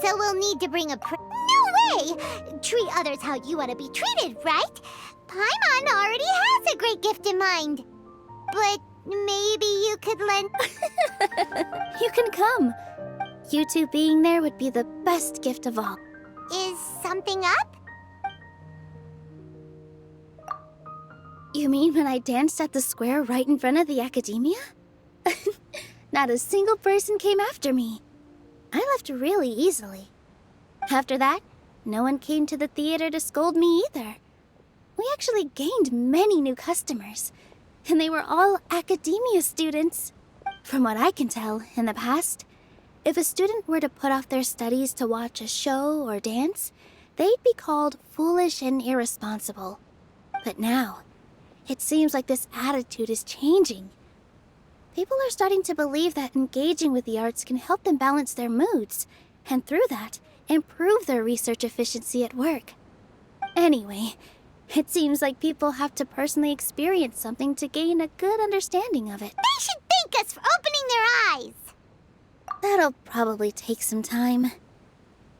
So we'll need to bring a No way! Treat others how you want to be treated, right? Paimon already has a great gift in mind. But maybe you could lend... You can come. You two being there would be the best gift of all. Is something up? You mean when I danced at the square right in front of the academia? Not a single person came after me. I left really easily. After that, no one came to the theater to scold me either. We actually gained many new customers, and they were all academia students. From what I can tell, in the past, if a student were to put off their studies to watch a show or dance, they'd be called foolish and irresponsible. But now, it seems like this attitude is changing. People are starting to believe that engaging with the arts can help them balance their moods, and through that, improve their research efficiency at work. Anyway, it seems like people have to personally experience something to gain a good understanding of it. They should thank us for opening their eyes! That'll probably take some time.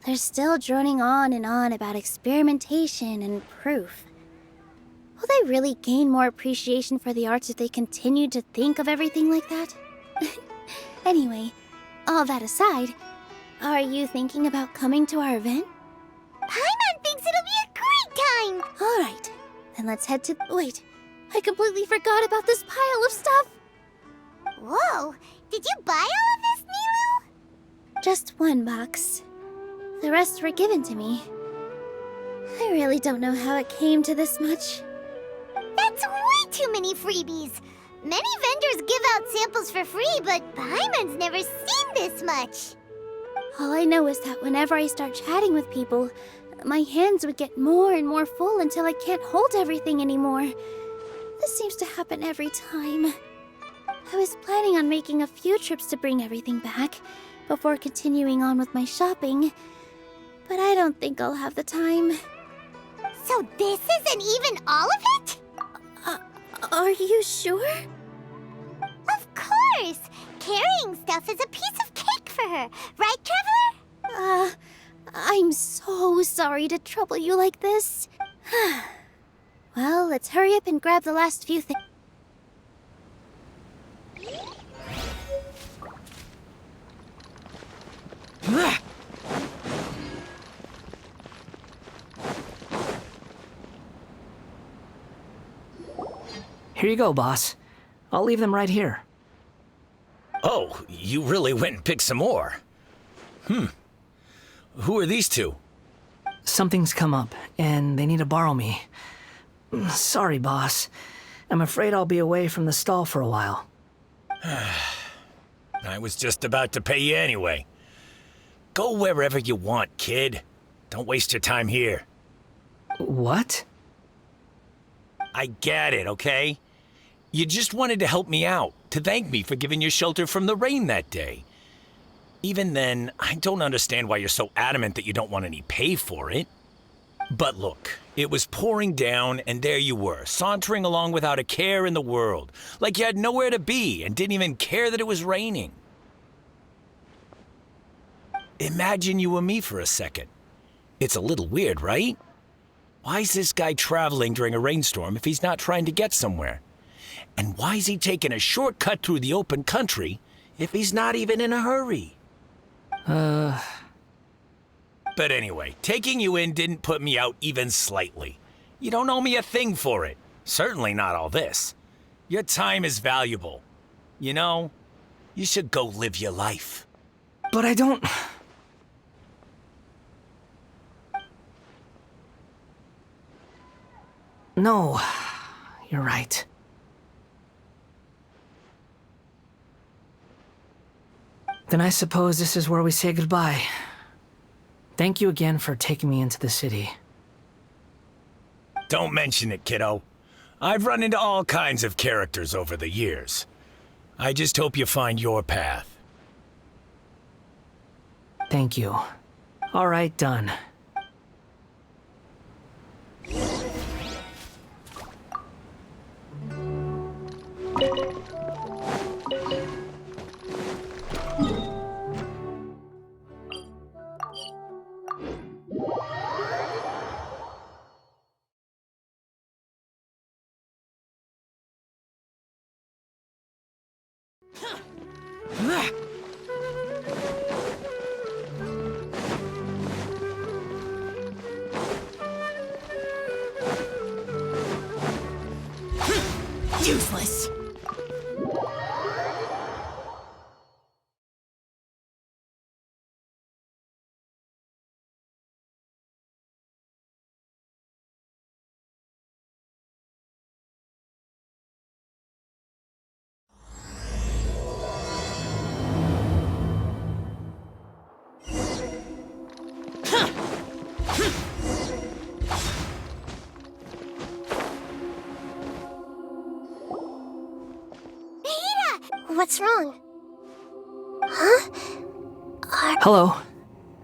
They're still droning on and on about experimentation and proof. Will they really gain more appreciation for the arts if they continue to think of everything like that? Anyway, all that aside, are you thinking about coming to our event? Paimon thinks it'll be a great time! Alright, then let's head to... Wait, I completely forgot about this pile of stuff! Whoa, did you buy all of this, Nilu? Just one box. The rest were given to me. I really don't know how it came to this much. That's way too many freebies. Many vendors give out samples for free, but Paimon's never seen this much. All I know is that whenever I start chatting with people, my hands would get more and more full until I can't hold everything anymore. This seems to happen every time. I was planning on making a few trips to bring everything back before continuing on with my shopping, but I don't think I'll have the time. So this isn't even all of it? Are you sure? Of course! Carrying stuff is a piece of cake for her, right, Traveler? I'm so sorry to trouble you like this. Well, let's hurry up and grab the last few things. Here you go, boss. I'll leave them right here. Oh, you really went and picked some more. Who are these two? Something's come up, and they need to borrow me. Sorry, boss. I'm afraid I'll be away from the stall for a while. I was just about to pay you anyway. Go wherever you want, kid. Don't waste your time here. What? I get it, okay? You just wanted to help me out, to thank me for giving you shelter from the rain that day. Even then, I don't understand why you're so adamant that you don't want any pay for it. But look, it was pouring down, and there you were, sauntering along without a care in the world, like you had nowhere to be and didn't even care that it was raining. Imagine you were me for a second. It's a little weird, right? Why is this guy traveling during a rainstorm if he's not trying to get somewhere? And why is he taking a shortcut through the open country if he's not even in a hurry? But anyway, taking you in didn't put me out even slightly. You don't owe me a thing for it. Certainly not all this. Your time is valuable. You know, you should go live your life. But I don't... No, you're right. Then I suppose this is where we say goodbye. Thank you again for taking me into the city. Don't mention it, kiddo. I've run into all kinds of characters over the years. I just hope you find your path. Thank you. All right, done. Useless. What's wrong? Huh? Hello.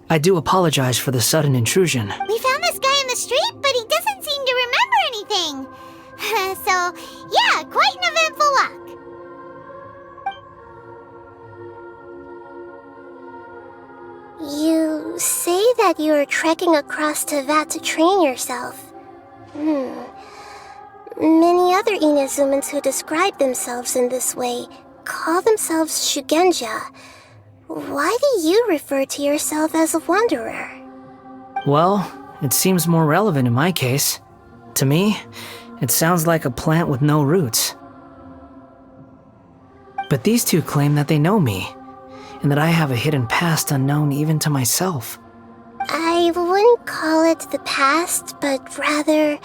I do apologize for the sudden intrusion. We found this guy in the street, but he doesn't seem to remember anything. So, yeah, quite an eventful walk. You say that you are trekking across Teyvat to train yourself. Many other Inazumans who describe themselves in this way call themselves Shugenja. Why do you refer to yourself as a wanderer? Well, it seems more relevant in my case. To me, it sounds like a plant with no roots. But these two claim that they know me, and that I have a hidden past unknown even to myself. I wouldn't call it the past, but rather...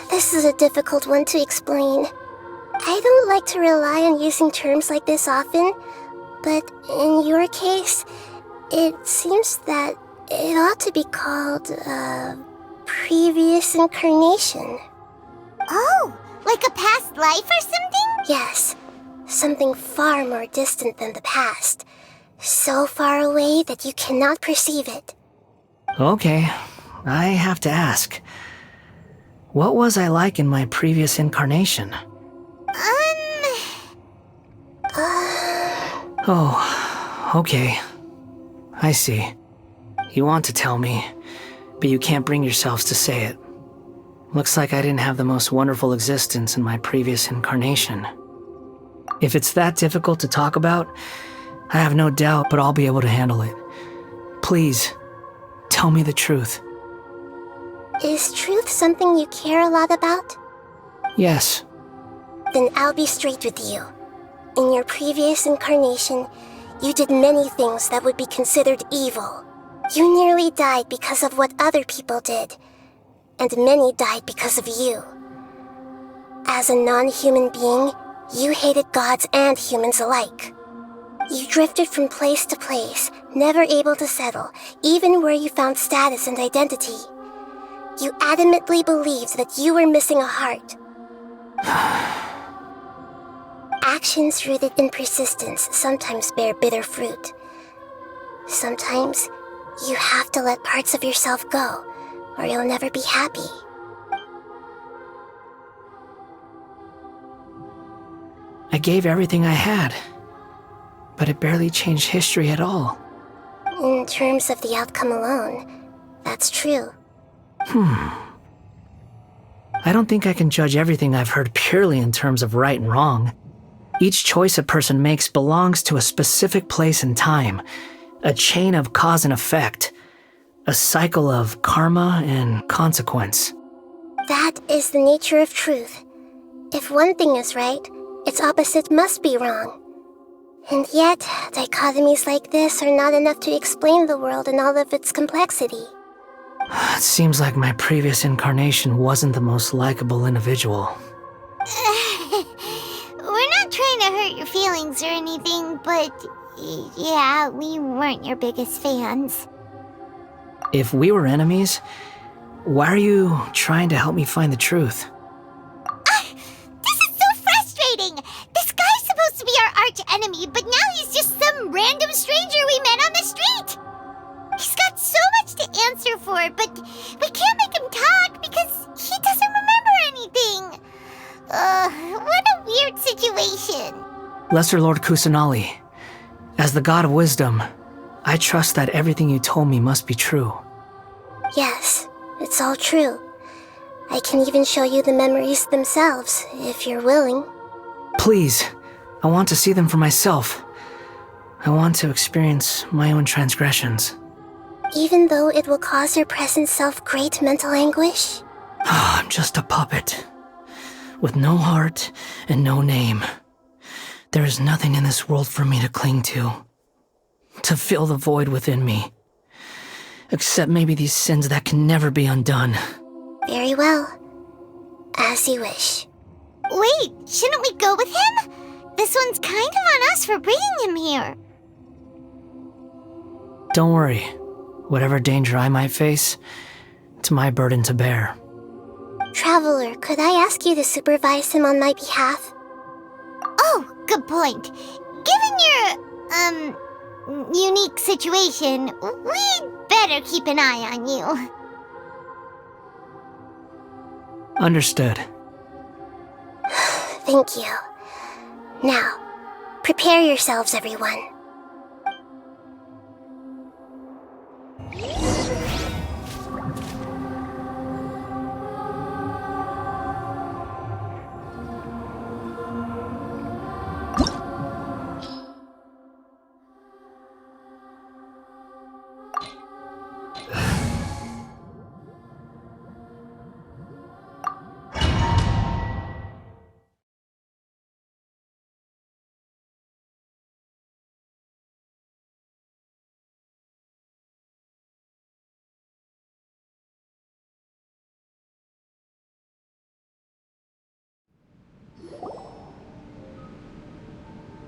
this is a difficult one to explain. I don't like to rely on using terms like this often, but in your case, it seems that it ought to be called, previous incarnation. Oh, like a past life or something? Yes, something far more distant than the past. So far away that you cannot perceive it. Okay, I have to ask. What was I like in my previous incarnation? Oh, okay. I see. You want to tell me, but you can't bring yourselves to say it. Looks like I didn't have the most wonderful existence in my previous incarnation. If it's that difficult to talk about, I have no doubt, but I'll be able to handle it. Please, tell me the truth. Is truth something you care a lot about? Yes. Then I'll be straight with you. In your previous incarnation, you did many things that would be considered evil. You nearly died because of what other people did, and many died because of you. As a non-human being, you hated gods and humans alike. You drifted from place to place, never able to settle, even where you found status and identity. You adamantly believed that you were missing a heart. Actions rooted in persistence sometimes bear bitter fruit. Sometimes, you have to let parts of yourself go, or you'll never be happy. I gave everything I had, but it barely changed history at all. In terms of the outcome alone, that's true. I don't think I can judge everything I've heard purely in terms of right and wrong. Each choice a person makes belongs to a specific place and time, a chain of cause and effect, a cycle of karma and consequence. That is the nature of truth. If one thing is right, its opposite must be wrong. And yet, dichotomies like this are not enough to explain the world in all of its complexity. It seems like my previous incarnation wasn't the most likable individual. We're not trying to hurt your feelings or anything, but yeah, we weren't your biggest fans. If we were enemies, why are you trying to help me find the truth? This is so frustrating! This guy's supposed to be our arch enemy, but now he's just some random stranger we met on the street! He's got so much to answer for, but we can't make him talk because he doesn't remember anything. What a weird situation. Lesser Lord Kusanali, as the god of wisdom, I trust that everything you told me must be true. Yes, it's all true. I can even show you the memories themselves, if you're willing. Please, I want to see them for myself. I want to experience my own transgressions. Even though it will cause your present self great mental anguish? I'm just a puppet. with no heart and no name. There is nothing in this world for me to cling to fill the void within me. Except maybe these sins that can never be undone. Very well. As you wish. Wait, shouldn't we go with him? This one's kind of on us for bringing him here. Don't worry. Whatever danger I might face, it's my burden to bear. Traveler, could I ask you to supervise him on my behalf? Oh, good point. Given your, unique situation, we'd better keep an eye on you. Understood. Thank you. Now, prepare yourselves, everyone.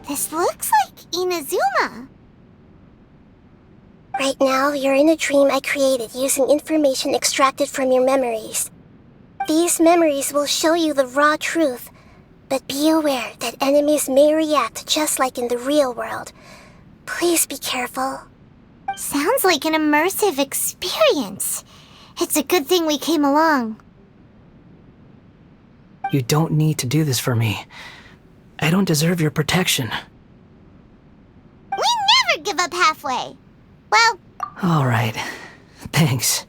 This looks like Inazuma. Right now, you're in a dream I created using information extracted from your memories. These memories will show you the raw truth, but be aware that enemies may react just like in the real world. Please be careful. Sounds like an immersive experience. It's a good thing we came along. You don't need to do this for me. I don't deserve your protection. We never give up halfway. Well, Alright. Thanks.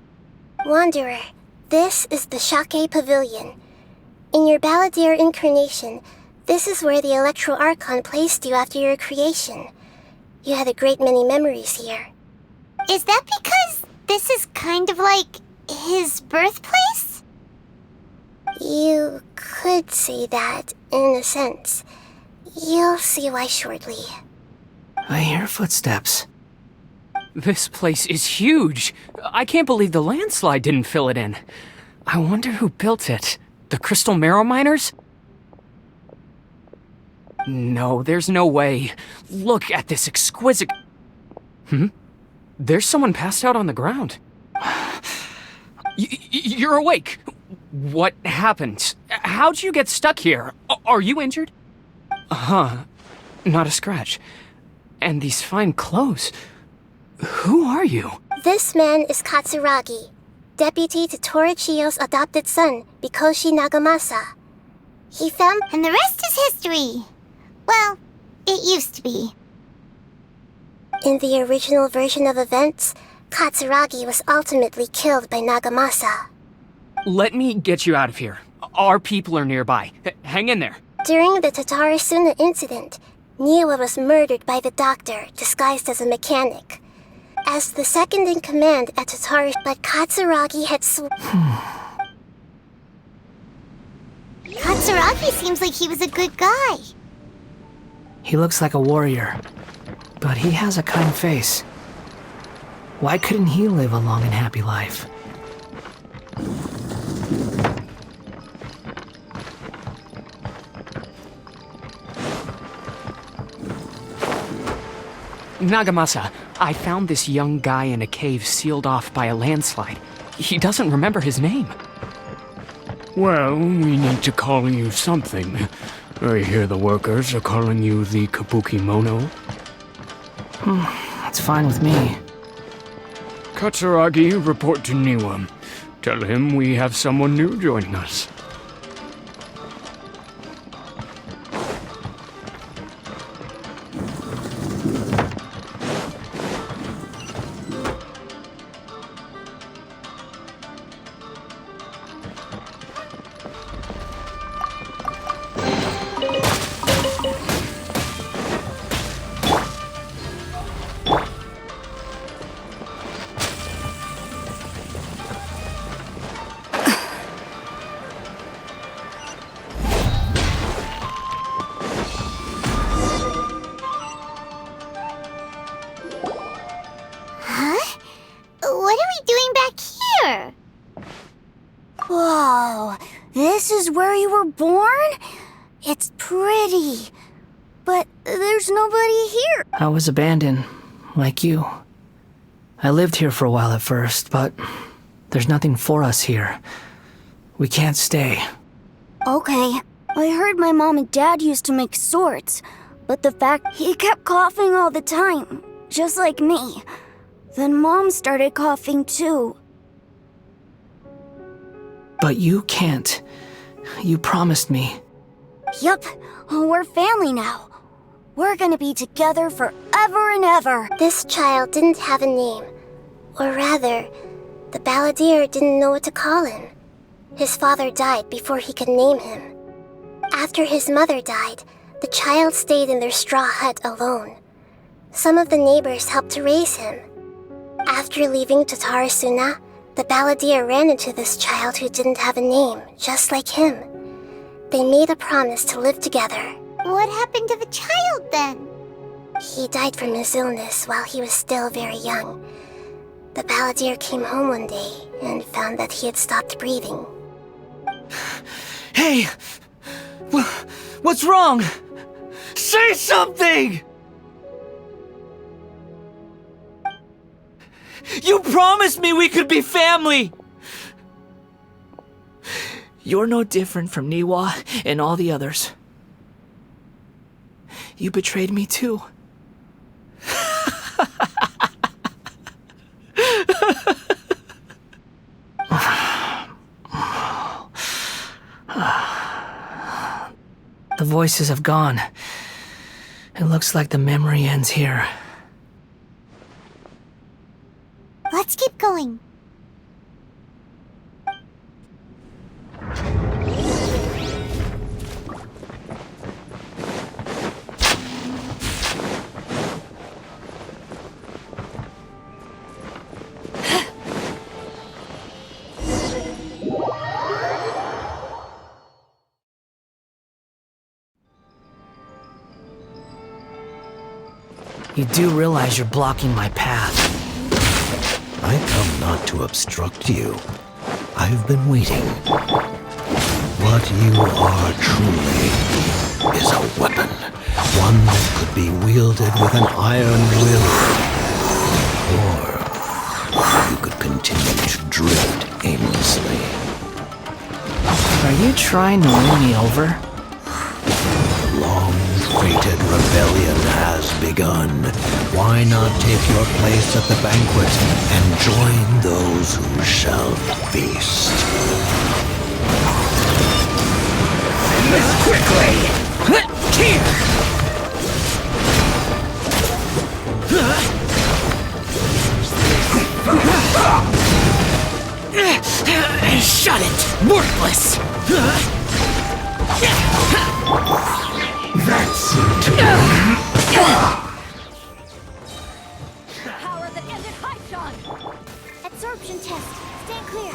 Wanderer, this is the Shake Pavilion. In your Balladeer incarnation, this is where the Electro Archon placed you after your creation. You had a great many memories here. is that because this is kind of like his birthplace? You could say that, in a sense. You'll see why shortly. I hear footsteps. This place is huge. I can't believe the landslide didn't fill it in. I wonder who built it. The Crystal Marrow Miners? No, there's no way. Look at this exquisite... There's someone passed out on the ground. You're awake. What happened? How'd you get stuck here? Are you injured? Huh. Not a scratch. And these fine clothes. Who are you? This man is Katsuragi, deputy to Torichiyo's adopted son, Bikoshi Nagamasa. He found... And the rest is history. Well, it used to be. In the original version of events, Katsuragi was ultimately killed by Nagamasa. Let me get you out of here. Our people are nearby. Hang in there. During the Tatarisuna incident, Niwa was murdered by the doctor, disguised as a mechanic. As the second in command at Tatari, but Katsuragi had Katsuragi seems like he was a good guy. He looks like a warrior, but he has a kind face. Why couldn't he live a long and happy life? Nagamasa, I found this young guy in a cave sealed off by a landslide. He doesn't remember his name. Well, we need to call you something. I hear the workers are calling you the Kabuki Mono. That's fine with me. Katsuragi, report to Niwa. Tell him we have someone new joining us. what are we doing back here? Whoa, this is where you were born? It's pretty, but there's nobody here. I was abandoned, like you. I lived here for a while at first, but there's nothing for us here. We can't stay. Okay, I heard my mom and dad used to make swords, but the fact he kept coughing all the time, just like me. Then Mom started coughing too. But you can't. You promised me. Yup, we're family now. We're gonna be together forever and ever. This child didn't have a name. Or rather, the balladeer didn't know what to call him. His father died before he could name him. After his mother died, the child stayed in their straw hut alone. Some of the neighbors helped to raise him. After leaving Tatarasuna, the balladeer ran into this child who didn't have a name, just like him. They made a promise to live together. What happened to the child then? He died from his illness while he was still very young. The balladeer came home one day and found that he had stopped breathing. Hey! What's wrong? Say something! You promised me we could be family! You're no different from Niwa and all the others. You betrayed me too. The voices have gone. It looks like the memory ends here. Let's keep going. You do realize you're blocking my path. I come not to obstruct you. I've been waiting. What you are truly is a weapon. One that could be wielded with an iron will. Or you could continue to drift aimlessly. Are you trying to win me over? The long-fated rebellion has begun. Why not take your place at the banquet and join those who shall feast? End this quickly! Here! Shut it! Worthless! That's it. Power that ended Haishan! Absorption test. Stand clear.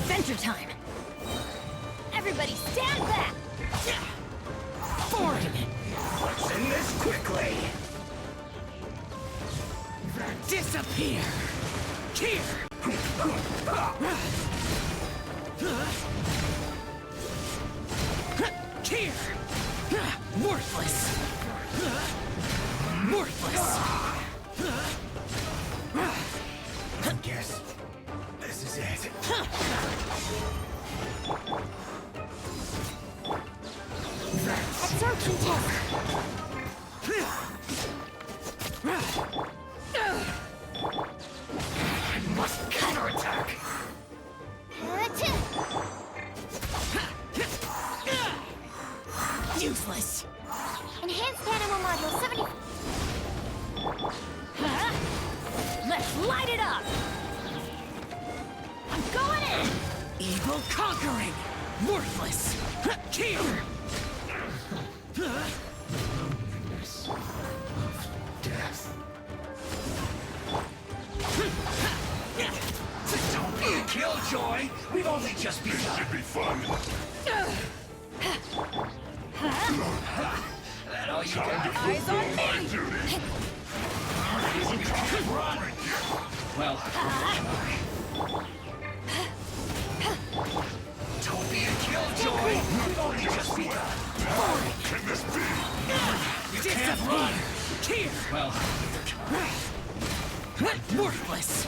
Adventure time. Everybody stand back! Forward! Let's end this quickly! Disappear! Here! Here! Worthless! Worthless! I guess this is it. Absorption test. I must counterattack! Useless! Enhanced animal module 70. Let's light it up! I'm going in! Evil conquering! Worthless! Here! Death. Don't be a killjoy! We've only just begun! This should be fun! That all you got? Eyes on me! Well, Don't be a killjoy! You've only just begun! Can this be? You can't run! Here! well, Worthless!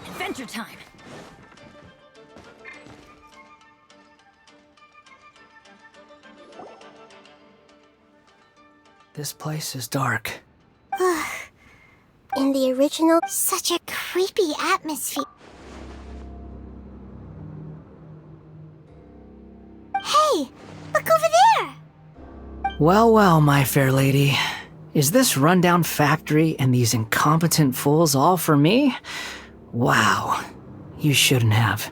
Adventure time! This place is dark. In the original, Such a creepy atmosphere. Hey, look over there! Well, well, my fair lady. Is this rundown factory and these incompetent fools all for me? Wow. You shouldn't have.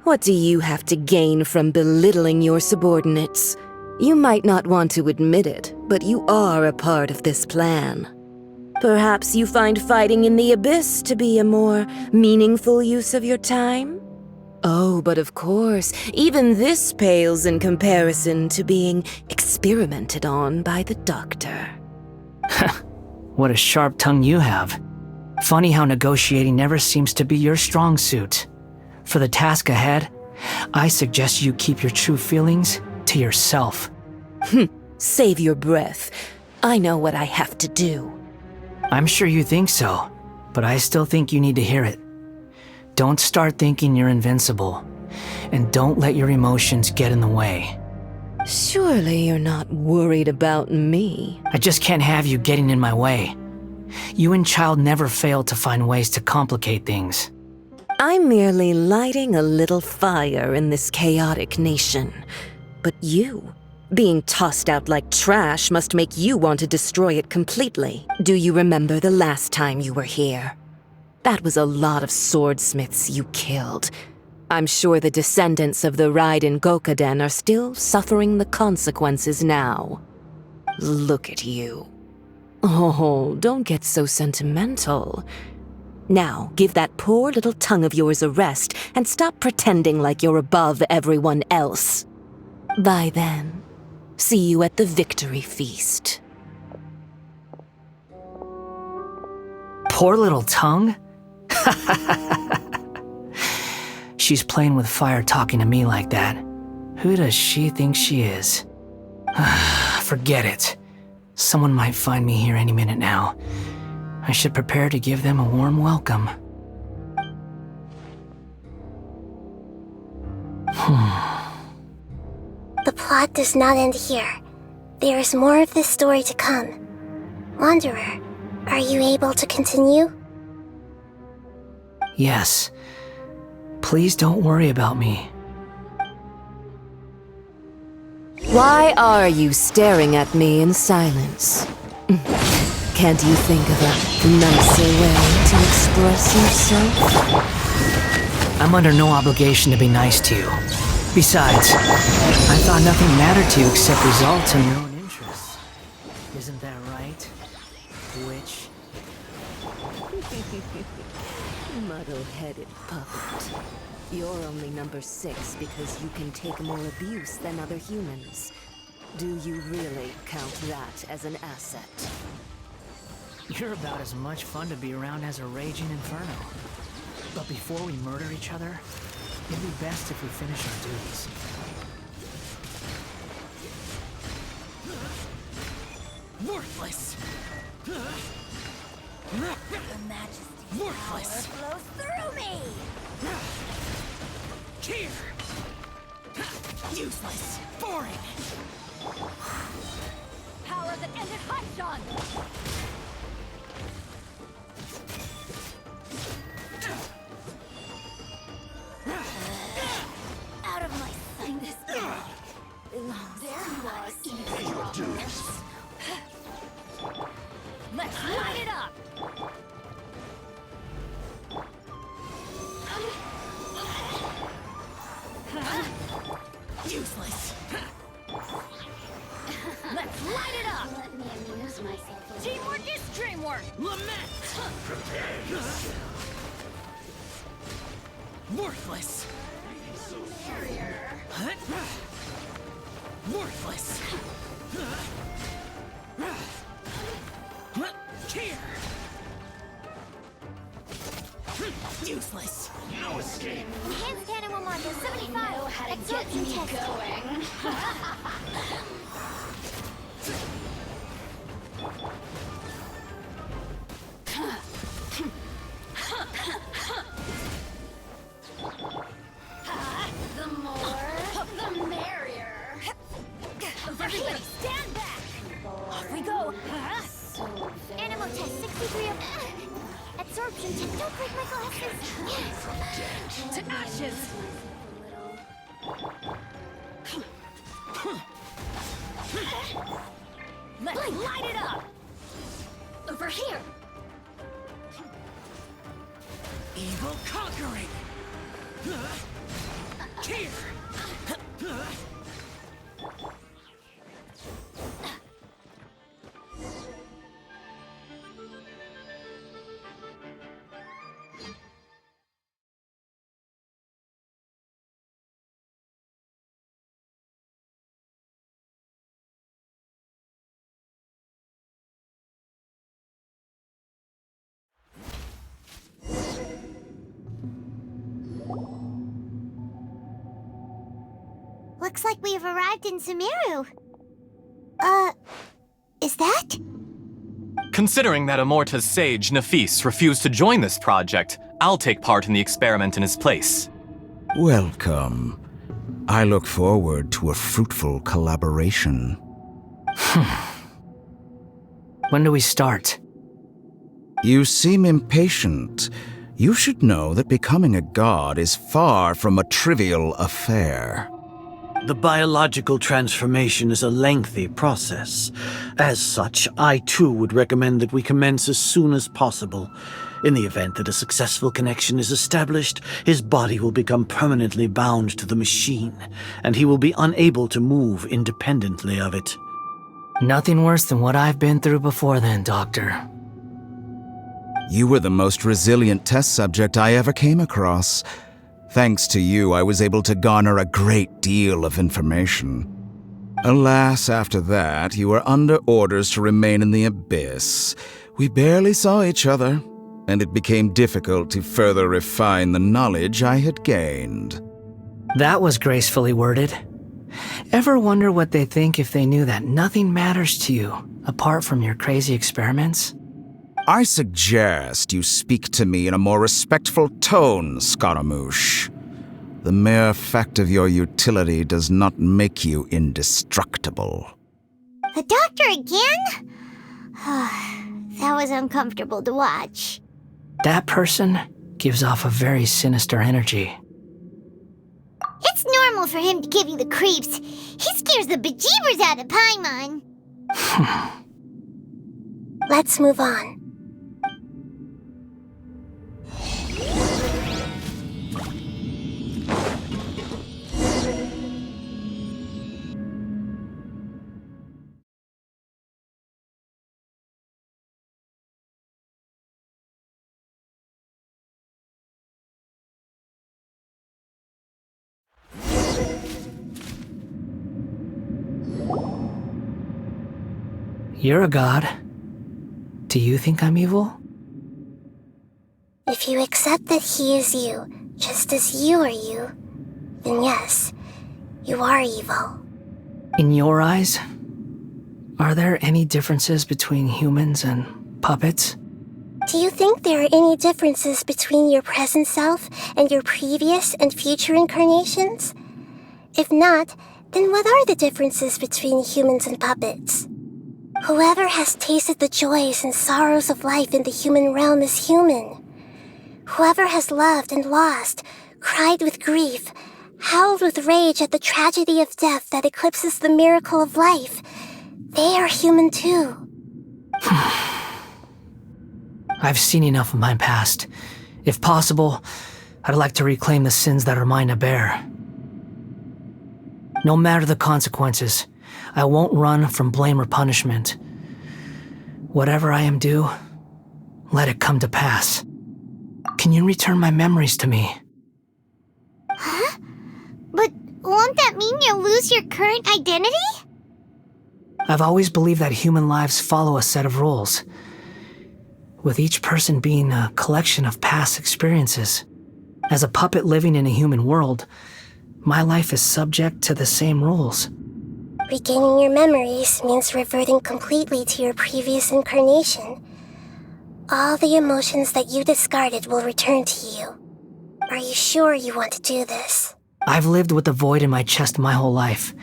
What do you have to gain from belittling your subordinates? You might not want to admit it, but you are a part of this plan. Perhaps you find fighting in the abyss to be a more meaningful use of your time? Oh, but of course, even this pales in comparison to being experimented on by the doctor. What a sharp tongue you have. Funny how negotiating never seems to be your strong suit. For the task ahead, I suggest you keep your true feelings to yourself. Save your breath. I know what I have to do. I'm sure you think so, but I still think you need to hear it. Don't start thinking you're invincible, and don't let your emotions get in the way. Surely you're not worried about me. I just can't have you getting in my way. You and Child never fail to find ways to complicate things. I'm merely lighting a little fire in this chaotic nation. But you, being tossed out like trash, must make you want to destroy it completely. Do you remember the last time you were here? That was a lot of swordsmiths you killed. I'm sure the descendants of the Raiden Gokaden are still suffering the consequences now. Look at you. Oh, don't get so sentimental. Now, give that poor little tongue of yours a rest and stop pretending like you're above everyone else. Bye then. See you at the victory feast. Poor little tongue? She's playing with fire talking to me like that. Who does she think she is? Forget it. Someone might find me here any minute now. I should prepare to give them a warm welcome. the plot does not end here. There is more of this story to come. Wanderer, are you able to continue? Yes. Please don't worry about me. Why are you staring at me in silence? Can't you think of a nicer way to express yourself? I'm under no obligation to be nice to you. Besides, I thought nothing mattered to you except results and your own interests. Isn't that right, witch? Muddle-headed puppet. You're only number 6 because you can take more abuse than other humans. Do you really count that as an asset? You're about as much fun to be around as a raging inferno. But before we murder each other, it'd be best if we finish our duties. Worthless! The majesty's worthless power flows through me! Here! Useless! Boring! Power that ended Haishan! Out of my sight, this guy belongs there you are, evil. Let's light it up! Useless! Let's light it up! Let me amuse myself. Teamwork is dreamwork! Lament! Worthless! Worthless! Useless. No escape. Enhanced animal module 75. Absorption test. The more, the merrier. Everybody stand back. Off we go. Animal test 63. Absorption test. Don't break my glasses. To ashes. Let's light it up. Over here. Evil conquering. Here. Looks like we have arrived in Sumeru. Is that? Considering that Amorta's sage, Nafis, refused to join this project, I'll take part in the experiment in his place. Welcome. I look forward to a fruitful collaboration. When do we start? You seem impatient. You should know that becoming a god is far from a trivial affair. The biological transformation is a lengthy process. As such, I too would recommend that we commence as soon as possible. In the event that a successful connection is established, his body will become permanently bound to the machine, and he will be unable to move independently of it. Nothing worse than what I've been through before then, Doctor. You were the most resilient test subject I ever came across. Thanks to you, I was able to garner a great deal of information. Alas, after that, you were under orders to remain in the abyss. We barely saw each other, and it became difficult to further refine the knowledge I had gained. That was gracefully worded. Ever wonder what they think if they knew that nothing matters to you, apart from your crazy experiments? I suggest you speak to me in a more respectful tone, Scaramouche. The mere fact of your utility does not make you indestructible. The doctor again? That was uncomfortable to watch. That person gives off a very sinister energy. It's normal for him to give you the creeps. He scares the bejeebers out of Paimon. Let's move on. You're a god. Do you think I'm evil? If you accept that he is you, just as you are you, then yes, you are evil. In your eyes, are there any differences between humans and puppets? Do you think there are any differences between your present self and your previous and future incarnations? If not, then what are the differences between humans and puppets? Whoever has tasted the joys and sorrows of life in the human realm is human. Whoever has loved and lost, cried with grief, howled with rage at the tragedy of death that eclipses the miracle of life, they are human too. I've seen enough of my past. If possible, I'd like to reclaim the sins that are mine to bear. No matter the consequences, I won't run from blame or punishment. Whatever I am due, let it come to pass. Can you return my memories to me? Huh? But won't that mean you'll lose your current identity? I've always believed that human lives follow a set of rules, with each person being a collection of past experiences. As a puppet living in a human world, my life is subject to the same rules. Regaining your memories means reverting completely to your previous incarnation. All the emotions that you discarded will return to you. Are you sure you want to do this? I've lived with the void in my chest my whole life.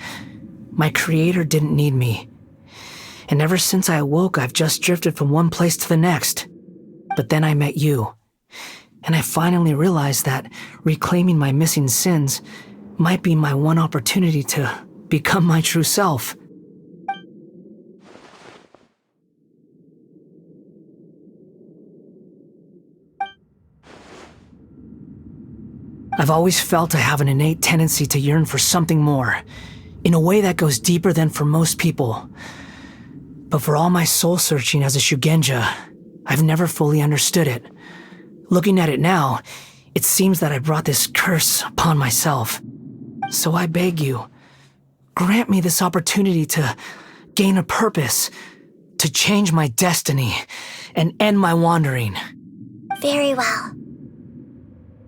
My creator didn't need me. And ever since I awoke, I've just drifted from one place to the next. But then I met you. And I finally realized that reclaiming my missing sins might be my one opportunity to become my true self. I've always felt I have an innate tendency to yearn for something more, in a way that goes deeper than for most people. But for all my soul-searching as a Shugenja, I've never fully understood it. Looking at it now, it seems that I brought this curse upon myself. So I beg you, grant me this opportunity to gain a purpose, to change my destiny, and end my wandering. Very well.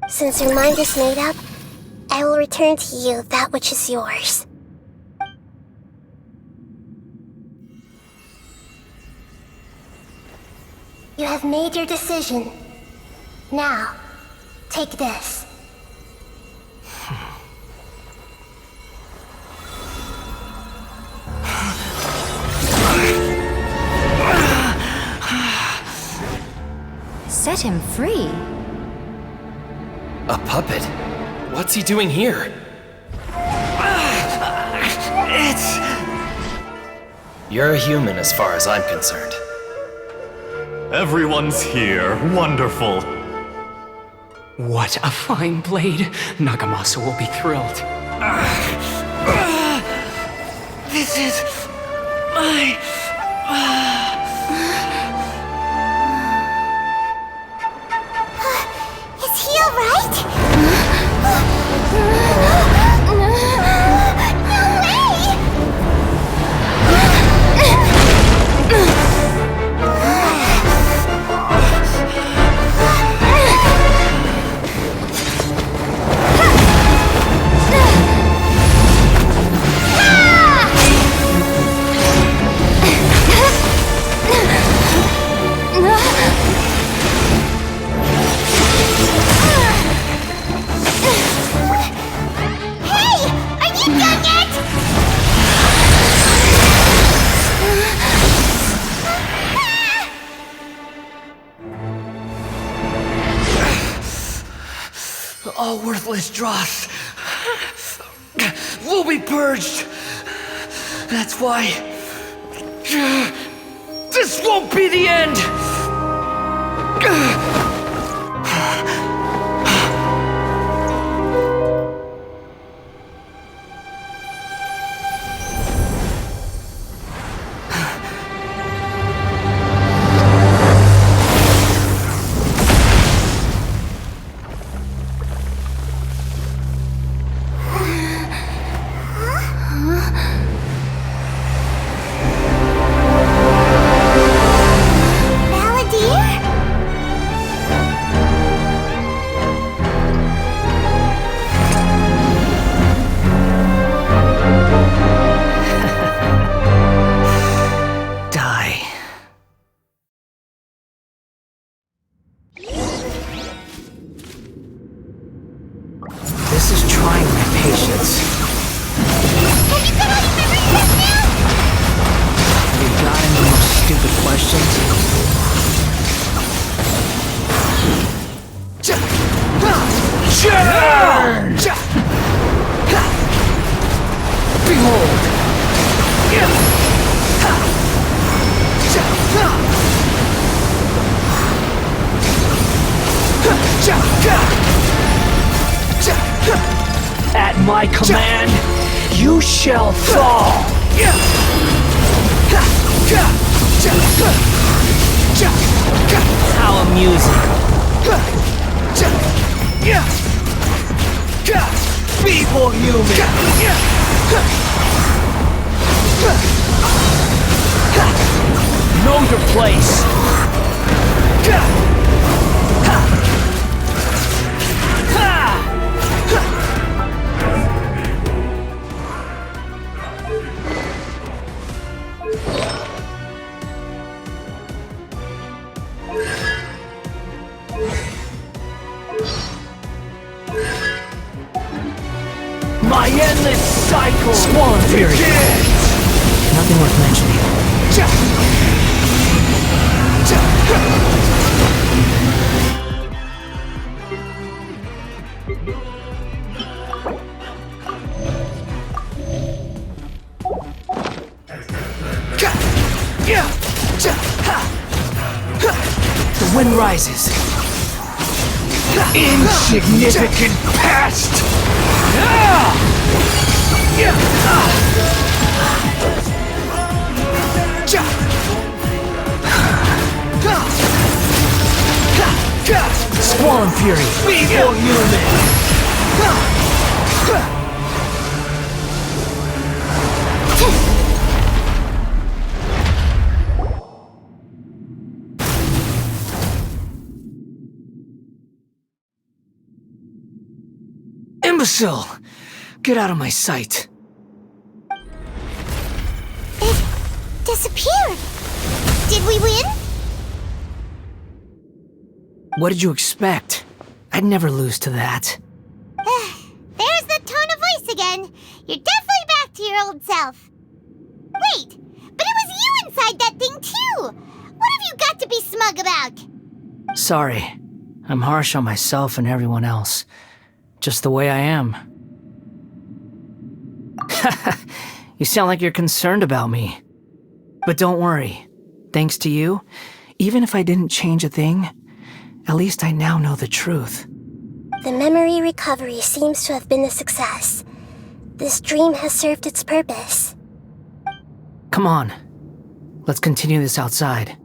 Since your mind is made up, I will return to you that which is yours. You have made your decision. Now, take this. Set him free. A puppet? What's he doing here? You're a human as far as I'm concerned. Everyone's here. Wonderful. What a fine blade. Nagamasa will be thrilled. This is my... Is he alright? All worthless dross will be purged. That's why this won't be the end. This is trying my patience. Have you got all your memories back now? You got any more stupid questions? Behold! At my command, you shall fall! How amusing! Feeble human! place! My endless cycle! Squall Fury! Nothing worth mentioning. The wind rises. Insignificant pest! Squall and Fury! Feeble human! Imbecile! Get out of my sight. It disappeared. Did we win? What did you expect? I'd never lose to that. There's the tone of voice again. You're definitely back to your old self. Wait, but it was you inside that thing too! What have you got to be smug about? Sorry. I'm harsh on myself and everyone else. Just the way I am. You sound like you're concerned about me. But don't worry. Thanks to you, even if I didn't change a thing, at least I now know the truth. The memory recovery seems to have been a success. This dream has served its purpose. Come on. Let's continue this outside.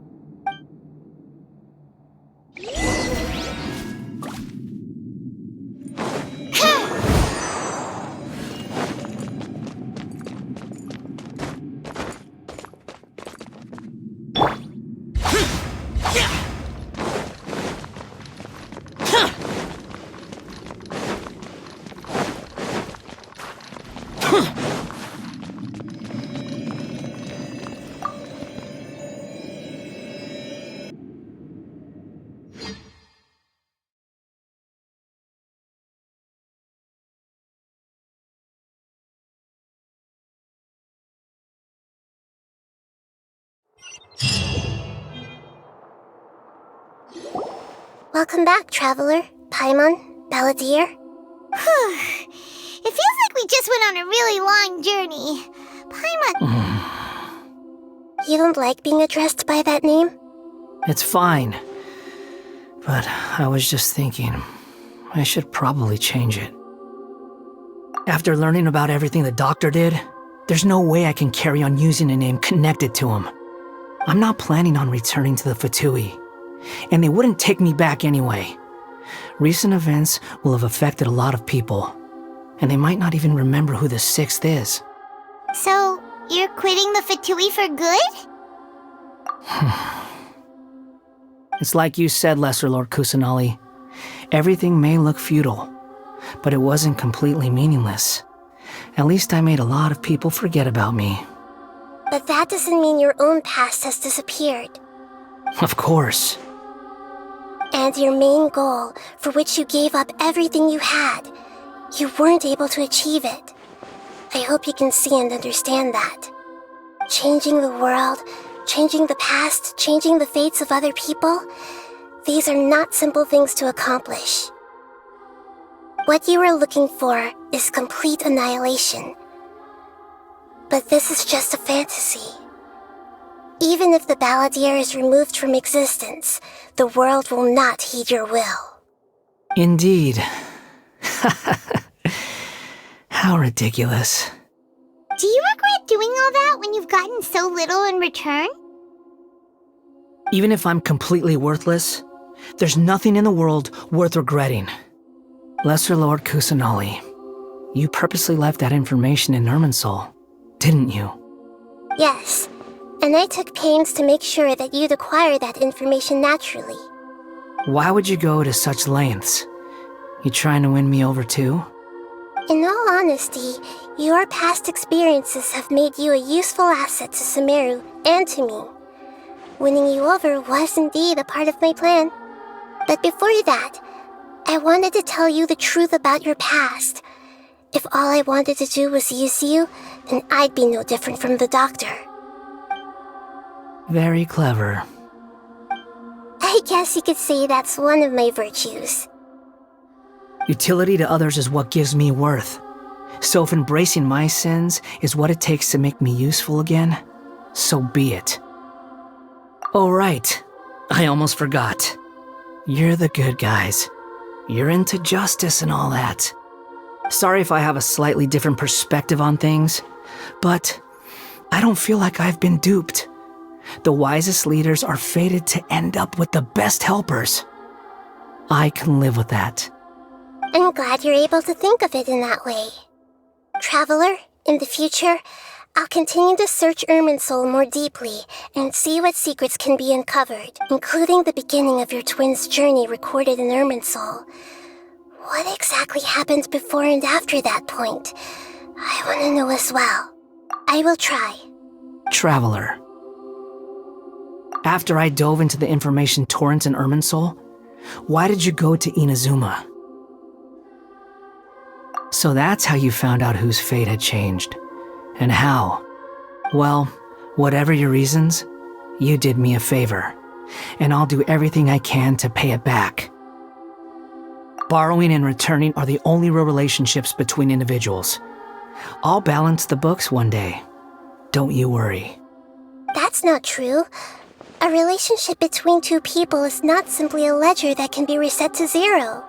Welcome back, Traveler, Paimon, Balladeer. It feels like we just went on a really long journey. Paimon... You don't like being addressed by that name? It's fine. But I was just thinking, I should probably change it. After learning about everything the doctor did, there's no way I can carry on using a name connected to him. I'm not planning on returning to the Fatui, and they wouldn't take me back anyway. Recent events will have affected a lot of people, and they might not even remember who the Sixth is. So, you're quitting the Fatui for good? It's like you said, Lesser Lord Kusanali. Everything may look futile, but it wasn't completely meaningless. At least I made a lot of people forget about me. But that doesn't mean your own past has disappeared. Of course. And your main goal, for which you gave up everything you had, you weren't able to achieve it. I hope you can see and understand that. Changing the world, changing the past, changing the fates of other people, these are not simple things to accomplish. What you are looking for is complete annihilation. But this is just a fantasy. Even if the Balladeer is removed from existence, the world will not heed your will. Indeed. How ridiculous. Do you regret doing all that when you've gotten so little in return? Even if I'm completely worthless, there's nothing in the world worth regretting. Lesser Lord Kusanali, you purposely left that information in Irminsul, didn't you? Yes, And I took pains to make sure that you'd acquire that information naturally. Why would you go to such lengths? You trying to win me over too? In all honesty, your past experiences have made you a useful asset to Sumeru and to me. Winning you over was indeed a part of my plan. But before that, I wanted to tell you the truth about your past. If all I wanted to do was use you, then I'd be no different from the doctor. Very clever. I guess you could say that's one of my virtues. Utility to others is what gives me worth. So if embracing my sins is what it takes to make me useful again, so be it. Oh right, I almost forgot. You're the good guys. You're into justice and all that. Sorry if I have a slightly different perspective on things, but I don't feel like I've been duped. The wisest leaders are fated to end up with the best helpers. I can live with that. I'm glad you're able to think of it in that way. Traveler, in the future, I'll continue to search Irminsul more deeply and see what secrets can be uncovered, including the beginning of your twins' journey recorded in Irminsul. What exactly happened before and after that point? I want to know as well. I will try. Traveler. After I dove into the information torrent in Irminsul, why did you go to Inazuma? So that's how you found out whose fate had changed. And how? Well, whatever your reasons, you did me a favor, and I'll do everything I can to pay it back. Borrowing and returning are the only real relationships between individuals. I'll balance the books one day. Don't you worry. That's not true. A relationship between two people is not simply a ledger that can be reset to zero.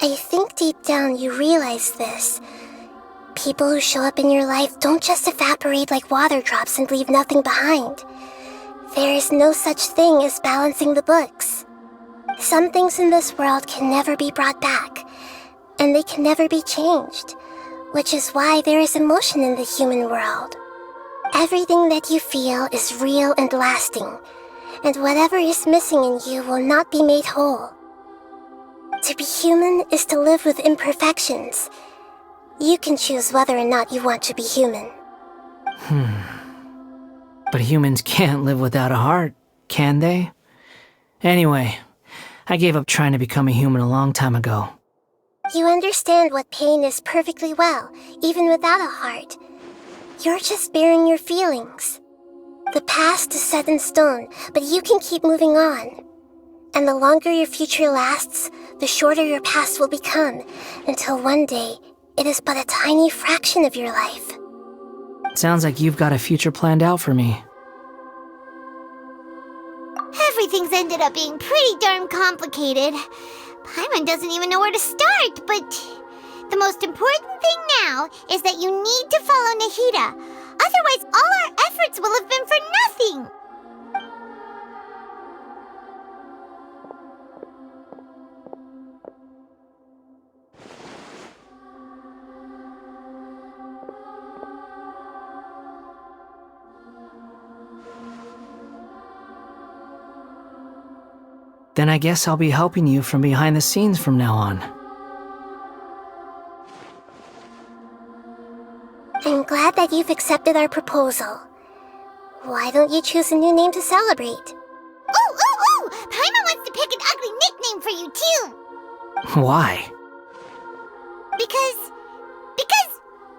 I think deep down you realize this. People who show up in your life don't just evaporate like water drops and leave nothing behind. There is no such thing as balancing the books. Some things in this world can never be brought back, and they can never be changed, which is why there is emotion in the human world. Everything that you feel is real and lasting, and whatever is missing in you will not be made whole. To be human is to live with imperfections. You can choose whether or not you want to be human. But humans can't live without a heart, can they? Anyway, I gave up trying to become a human a long time ago. You understand what pain is perfectly well, even without a heart. You're just bearing your feelings. The past is set in stone, but you can keep moving on. And the longer your future lasts, the shorter your past will become, until one day, it is but a tiny fraction of your life. Sounds like you've got a future planned out for me. Everything's ended up being pretty darn complicated. Paimon doesn't even know where to start, but the most important thing now is that you need to follow Nahida. Otherwise, all our efforts will have been for nothing. Then I guess I'll be helping you from behind the scenes from now on. I'm glad that you've accepted our proposal. Why don't you choose a new name to celebrate? Ooh! Paimon wants to pick an ugly nickname for you, too! Why? Because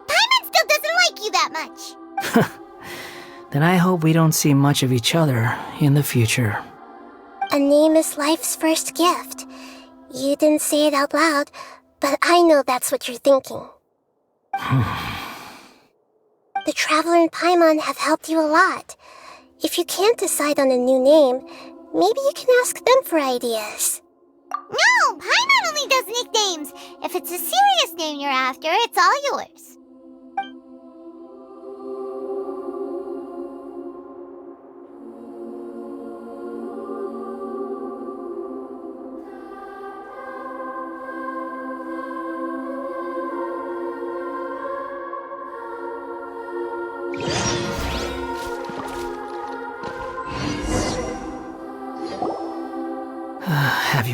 Paimon still doesn't like you that much. Then I hope we don't see much of each other in the future. A name is life's first gift. You didn't say it out loud, but I know that's what you're thinking. The Traveler and Paimon have helped you a lot. If you can't decide on a new name, maybe you can ask them for ideas. No, Paimon only does nicknames. If it's a serious name you're after, it's all yours.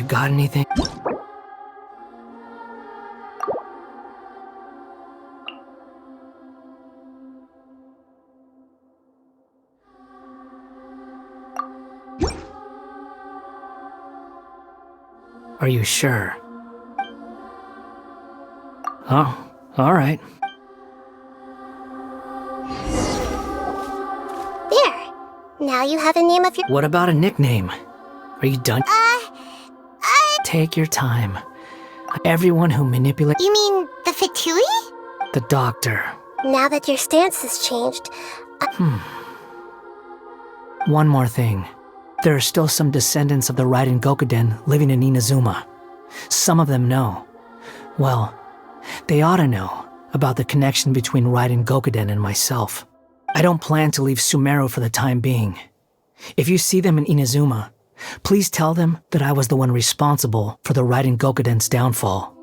You got anything? Are you sure? Oh, all right. There. Now you have a name of your... What about a nickname? Are you done? Take your time. Everyone who manipulates... You mean the Fatui? The doctor. Now that your stance has changed... One more thing. There are still some descendants of the Raiden Gokuden living in Inazuma. Some of them know. Well, they ought to know about the connection between Raiden Gokuden and myself. I don't plan to leave Sumeru for the time being. If you see them in Inazuma, please tell them that I was the one responsible for the Raiden Gokuden's downfall.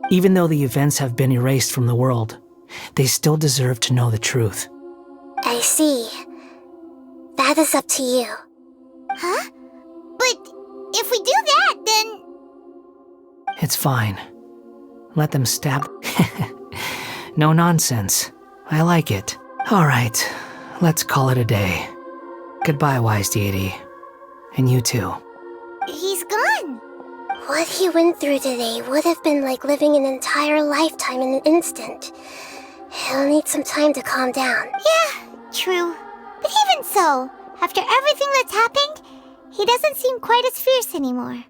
Even though the events have been erased from the world, they still deserve to know the truth. I see. That is up to you. Huh? But if we do that, then... It's fine. Let them stab... No nonsense. I like it. Alright, let's call it a day. Goodbye, wise deity. And you too. He's gone. What he went through today would have been like living an entire lifetime in an instant. He'll need some time to calm down. Yeah, true. But even so, after everything that's happened, he doesn't seem quite as fierce anymore.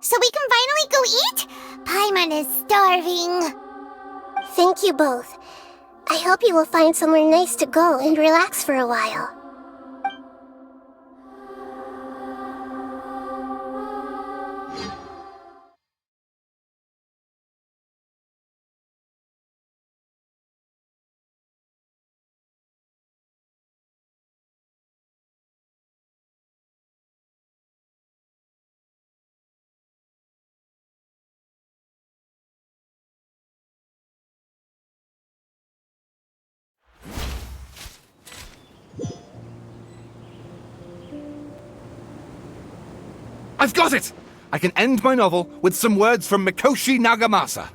So we can finally go eat? Paimon is starving. Thank you both. I hope you will find somewhere nice to go and relax for a while. I've got it! I can end my novel with some words from Mikoshi Nagamasa.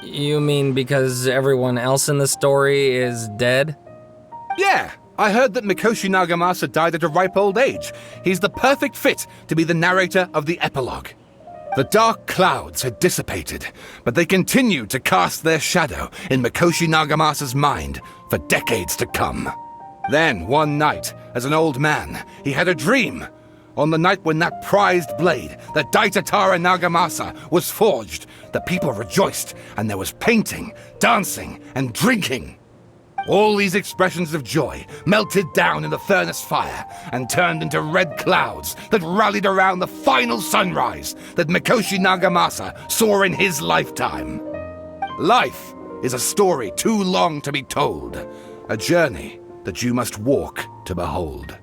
You mean because everyone else in the story is dead? Yeah, I heard that Mikoshi Nagamasa died at a ripe old age. He's the perfect fit to be the narrator of the epilogue. The dark clouds had dissipated, but they continued to cast their shadow in Mikoshi Nagamasa's mind for decades to come. Then, one night, as an old man, he had a dream. On the night when that prized blade, the Daitatara Nagamasa, was forged, the people rejoiced, and there was painting, dancing, and drinking. All these expressions of joy melted down in the furnace fire and turned into red clouds that rallied around the final sunrise that Mikoshi Nagamasa saw in his lifetime. Life is a story too long to be told, a journey that you must walk to behold.